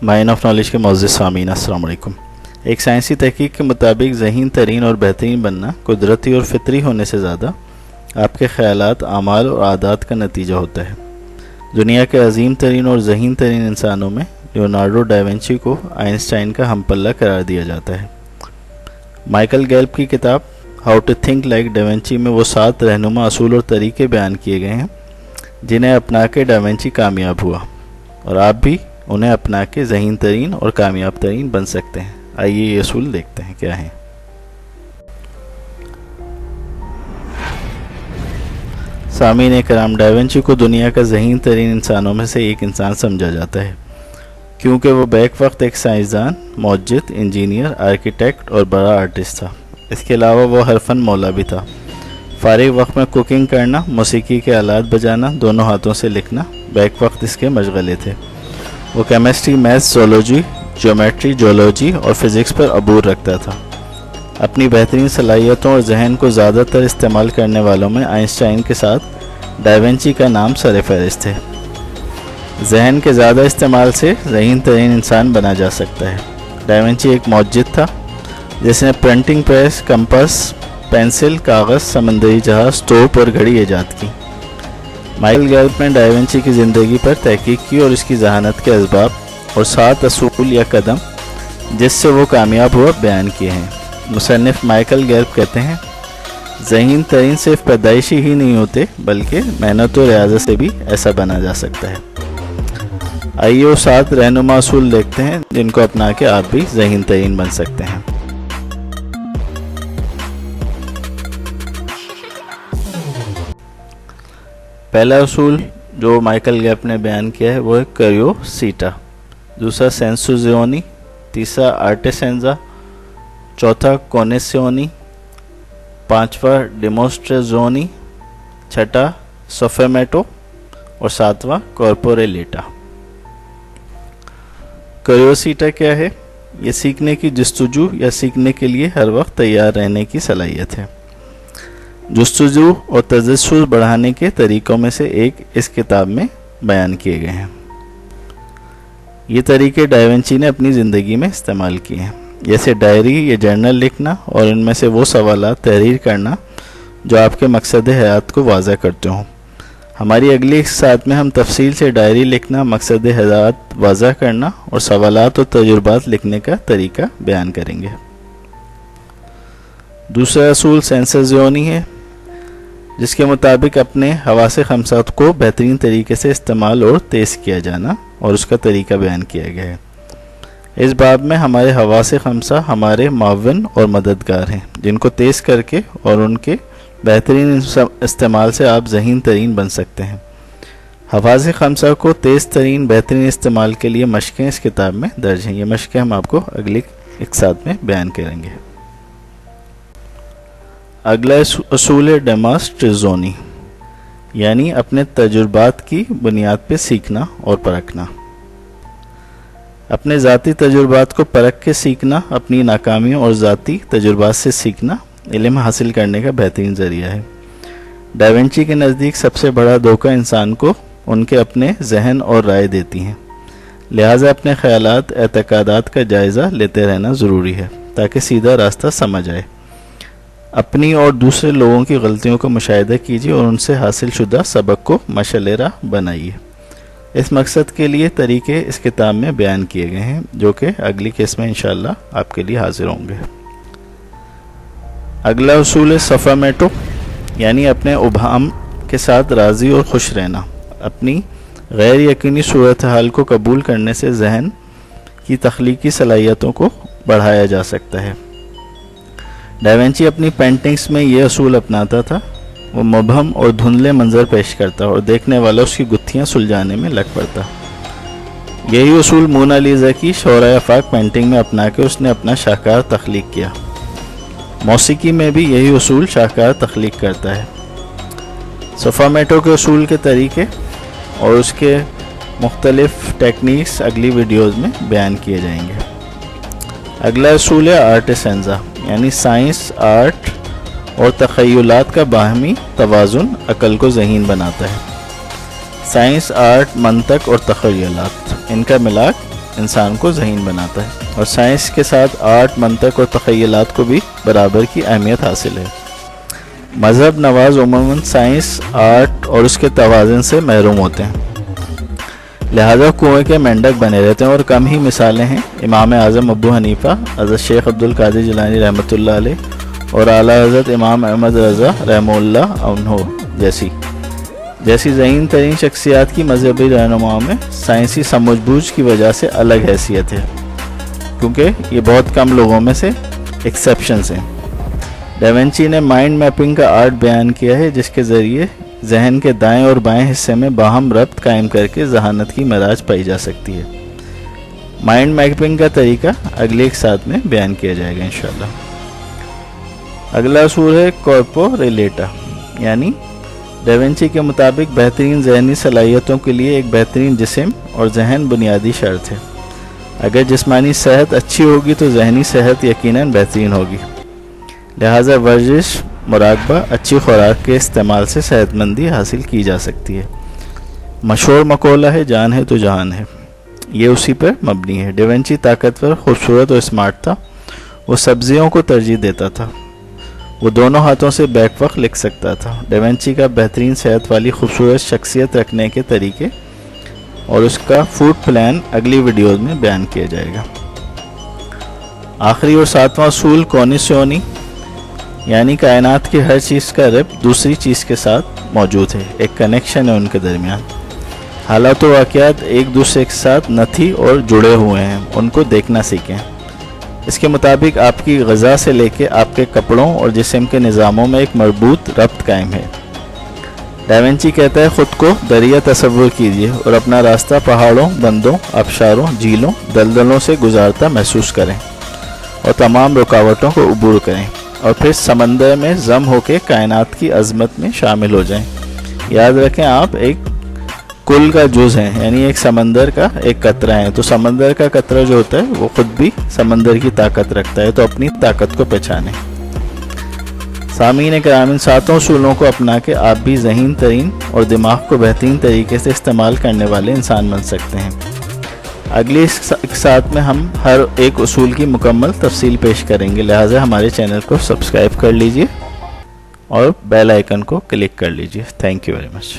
Mine of knowledge के मुअज़्ज़िज़ सामीन अस्सलाम वालेकुम। एक साइंसी तहकीक के मुताबिक ज़हीन तरीन और बेहतरीन बनना कुदरती और फितरी होने से ज़्यादा आपके ख़यालात, आमाल और आदात का नतीजा होता है। दुनिया के अजीम तरीन और ज़हीन तरीन इंसानों में लियोनार्डो डा विंची को आइंस्टाइन का हमपल्ला करार दिया जाता है। माइकल गेल्प की किताब how to think like da Vinci में वो 7 रहनुमा असूल और तरीके बयान किए गए हैं जिन्हें अपना के डा विंची कामयाब हुआ, और आप भी उन्हें अपना के ज़हीन तरीन और कामयाब तरीन बन सकते हैं। आइए ये असूल देखते हैं क्या हैं। सामीन कराम, डा विंची को दुनिया का ज़हीन तरीन इंसानों में से एक इंसान समझा जाता है क्योंकि वो बैक वक्त एक साइंसदान, मौजिद, इंजीनियर, आर्किटेक्ट और बड़ा आर्टिस्ट था। इसके अलावा वो हरफन मौला भी था। फारिग वक्त में कुकिंग करना, मौसीकी के आलात बजाना, दोनों हाथों से लिखना बैक वक्त इसके मशगले थे। वो chemistry, maths, zoology, geometry, geology और फिज़िक्स पर अबूर रखता था। अपनी बेहतरीन सलाहियतों और जहन को ज़्यादातर इस्तेमाल करने वालों में आइंस्टाइन के साथ डा विंची का नाम सर फहरिस्त है। जहन के ज़्यादा इस्तेमाल से ज़हीन तरीन इंसान बना जा सकता है। डा विंची एक मौजिद था जिसने प्रिंटिंग प्रेस, कंपास, पेंसिल, कागज़, समंदरी जहाज़, तोप और घड़ी ईजाद की। माइकल गेल्प ने डा विंची की ज़िंदगी पर तहकीक की और इसकी जहानत के असबाब और 7 असूल या कदम जिससे वो कामयाब हुआ बयान किए हैं। मुसन्निफ माइकल गेल्प कहते हैं, ज़हीन तरीन सिर्फ पैदाइशी ही नहीं होते बल्कि मेहनत और रियाज़त से भी ऐसा बना जा सकता है। आइए वो 7 रहनुमा असूल देखते हैं जिनको अपना के आप भी ज़हीन तरीन बन सकते हैं। पहला असूल जो माइकल गेल्प ने बयान किया है वो है क्यूरियोसिटी, दूसरा सेंसुजियोनी, तीसरा आर्टिसेंजा, चौथा कॉनेसियोनी, पांचवा डिमोस्ट्रेजोनी, छठा सोफेमेटो और सातवां कॉर्पोरेलेटा। क्यूरियोसिटी क्या है? ये सीखने की जस्तजू या सीखने के लिए हर वक्त तैयार रहने की सलाहियत है। जस्तजू और तजस्सुस बढ़ाने के तरीक़ों में से एक इस किताब में बयान किए गए हैं। ये तरीके डा विंची ने अपनी ज़िंदगी में इस्तेमाल किए हैं, जैसे डायरी या जर्नल लिखना और इनमें से वो सवालात तहरीर करना जो आपके मकसद हयात को वाज़ह करते हों। हमारी अगली साथ में हम तफसील से डायरी लिखना, मकसद हयात वाज़ह करना और सवालात और तजुर्बात लिखने का तरीका बयान करेंगे। दूसरा असूल सेंसर्जियोनी है, जिसके मुताबिक अपने हवासे खमसात को बेहतरीन तरीके से इस्तेमाल और तेज़ किया जाना और उसका तरीका बयान किया गया है। इस बाब में हमारे हवासे खमसा हमारे माविन और मददगार हैं जिनको तेज़ करके और उनके बेहतरीन इस्तेमाल से आप ज़हीन तरीन बन सकते हैं। हवासे खमसा को तेज़ तरीन बेहतरीन इस्तेमाल के लिए मशक़ें इस किताब में दर्ज हैं। ये मशक़ें हम आपको अगली एक साथ में बयान करेंगे। अगला असूल है डेमोस्ट्रेजोनी, यानी अपने तजुर्बात की बुनियाद पर सीखना और परखना। अपने ज़ाती तजुर्बात को परख के सीखना, अपनी नाकामियों और ज़ाती तजुर्बात से सीखना इल्म हासिल करने का बेहतरीन ज़रिया है। डा विंची के नज़दीक सबसे बड़ा धोखा इंसान को उनके अपने जहन और राय देती हैं, लिहाजा अपने ख़यालात, एतक़ादात का जायज़ा लेते रहना ज़रूरी है ताकि सीधा रास्ता समझ आए। अपनी और दूसरे लोगों की गलतियों का मुशाहिदा कीजिए और उनसे हासिल शुदा सबक को मशलेरा बनाइए। इस मकसद के लिए तरीके इस किताब में बयान किए गए हैं जो कि अगली केस में इंशाअल्लाह आपके लिए हाजिर होंगे। अगला उसूल है सफ़ामेटो, यानी अपने उबाम के साथ राज़ी और खुश रहना। अपनी गैर यकीनी सूरत हाल को कबूल करने से जहन की तख्लीकी सलाहियतों को बढ़ाया जा सकता है। डा विंची अपनी पेंटिंग्स में ये असूल अपनाता था। वो मुबहम और धुंधले मंजर पेश करता और देखने वाला उसकी गुत्थियाँ सुलझाने में लग पड़ता। यही असूल मोनालिसा की शौहराए आफाक पेंटिंग में अपना के उसने अपना शाहकार तख्लीक किया। मौसीकी में भी यही असूल शाहकार तख्लीक करता है। सफ़ामेटो के असूल के तरीके और उसके मुख्तलिफ टेक्निक्स अगली वीडियोज़ में बयान किए जाएंगे। अगला असूल है आर्टिसेंजा, यानी साइंस, आर्ट और तख़य्युलात का बाहमी तवाज़ुन अक़ल को ज़हीन बनाता है। साइंस, आर्ट, मंतक और तख़य्युलात, इनका मिलाक انسان کو ذہین بناتا ہے، اور سائنس کے ساتھ آرٹ، منطق اور تخیلات کو بھی برابر کی اہمیت حاصل ہے۔ مذہب نواز عموماً سائنس، آرٹ اور اس کے توازن سے محروم ہوتے ہیں، لہذا کنویں کے مینڈک بنے رہتے ہیں، اور کم ہی مثالیں ہیں امام اعظم ابو حنیفہ، حضرت شیخ عبدالقادر جیلانی رحمۃ اللہ علیہ اور اعلیٰ حضرت امام احمد رضا رحمہ اللہ عنہ جیسی ذہین ترین شخصیات کی مذہبی رہنماؤں میں سائنسی سمجھ بوجھ کی وجہ سے الگ حیثیت ہے، کیونکہ یہ بہت کم لوگوں میں سے ایکسیپشنز ہیں۔ ڈیونچی نے مائنڈ میپنگ کا آرٹ بیان کیا ہے، جس کے ذریعے ذہن کے دائیں اور بائیں حصے میں باہم ربط قائم کر کے ذہانت کی معراج پائی جا سکتی ہے۔ مائنڈ میپنگ کا طریقہ اگلے ایک ساتھ میں بیان کیا جائے گا انشاءاللہ۔ اگلا اصول ہے کارپو ریلیٹا، یعنی ڈیونچی کے مطابق بہترین ذہنی صلاحیتوں کے لیے ایک بہترین جسم اور ذہن بنیادی شرط ہے۔ اگر جسمانی صحت اچھی ہوگی تو ذہنی صحت یقیناً بہترین ہوگی، لہٰذا ورزش، مراقبہ، اچھی خوراک کے استعمال سے صحت مندی حاصل کی جا سکتی ہے۔ مشہور مقولہ ہے جان ہے تو جہان ہے، یہ اسی پر مبنی ہے۔ ڈیونچی طاقتور، خوبصورت اور اسمارٹ تھا، وہ سبزیوں کو ترجیح دیتا تھا، وہ دونوں ہاتھوں سے بیک وقت لکھ سکتا تھا۔ ڈیونچی کا بہترین صحت والی خوبصورت شخصیت رکھنے کے طریقے اور اس کا فوڈ پلان اگلی ویڈیوز میں بیان کیا جائے گا۔ آخری اور ساتواں اصول کونیسیونی، یعنی کائنات کی ہر چیز کا ربط دوسری چیز کے ساتھ موجود ہے، ایک کنیکشن ہے ان کے درمیان۔ حالات و واقعات ایک دوسرے کے ساتھ نتھی اور جڑے ہوئے ہیں، ان کو دیکھنا سیکھیں۔ اس کے مطابق آپ کی غذا سے لے کے آپ کے کپڑوں اور جسم کے نظاموں میں ایک مربوط ربط قائم ہے۔ ڈیونچی کہتا ہے خود کو دریا تصور کیجیے اور اپنا راستہ پہاڑوں، بندوں، آبشاروں، جھیلوں، دلدلوں سے گزارتا محسوس کریں اور تمام رکاوٹوں کو عبور کریں، اور پھر سمندر میں ضم ہو کے کائنات کی عظمت میں شامل ہو جائیں۔ یاد رکھیں آپ ایک کل کا جز ہیں، یعنی ایک سمندر کا ایک قطرہ ہے، تو سمندر کا قطرہ جو ہوتا ہے وہ خود بھی سمندر کی طاقت رکھتا ہے، تو اپنی طاقت کو پہچانیں۔ سامعین کرام، ان ساتوں اصولوں کو اپنا کے آپ بھی ذہین ترین اور دماغ کو بہترین طریقے سے استعمال کرنے والے انسان بن سکتے ہیں۔ اگلی ایک ساتھ میں ہم ہر ایک اصول کی مکمل تفصیل پیش کریں گے، لہٰذا ہمارے چینل کو سبسکرائب کر لیجئے اور بیل آئیکن کو کلک کر لیجئے۔ Thank you very much.